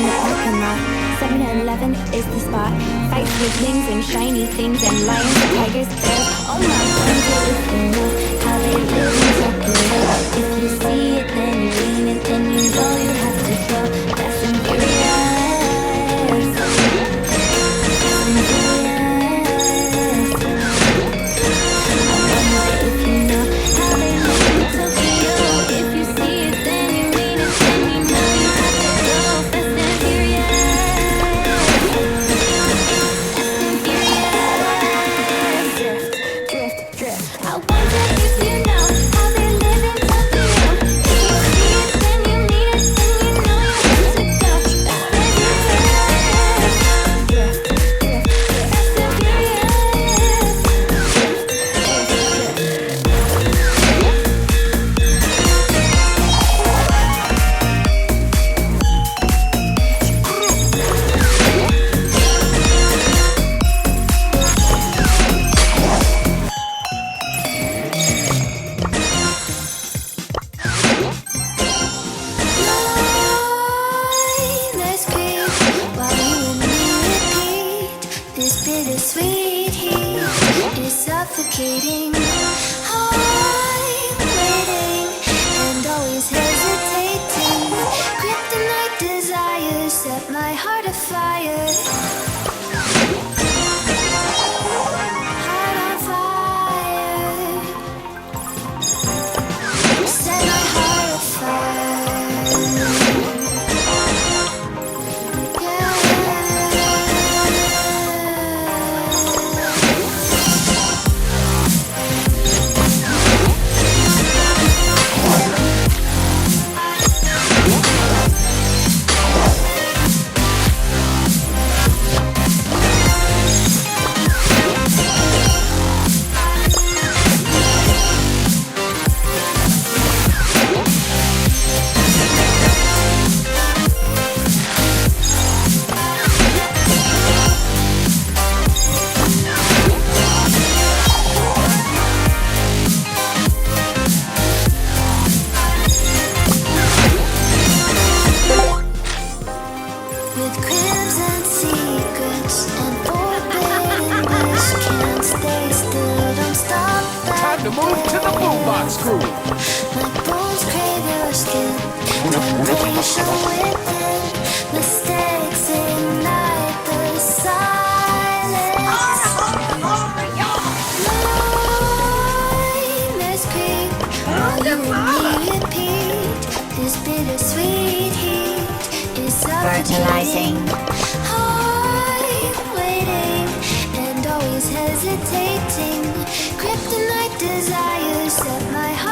in the parking lot. 7-Eleven is the spot. Fights with wings and shiny things and lions, tigers, bears. All my friends are if you know how they live and talk it out. If you see it, then you mean it, then you know you have to go. Fast and furious. Fast and furious. I wonder if you know how they live in Tokyo. If you see it, then you mean it, then you know you have to go. Fast and furious. I wonder if you know how they live in Tokyo. If you see it, then you mean it, then you know you have to go. Fast and furious. Fast and let's creep while you and me repeat. This bittersweet heat is suffocating. I'm waiting and always hesitating. Kryptonite desires set my heart afire. Heart on fire. Set my heart afire. With cribs and secrets and forbidden wish, can't stay still, don't stop that. Time to move to the boombox crew. My bones crave your skin, temptation within, mistakes ignite the silence. Nightmares creep while you and me repeat. This bittersweet heat is Fertilizing. I'm waiting and always hesitating. Kryptonite desires set my heart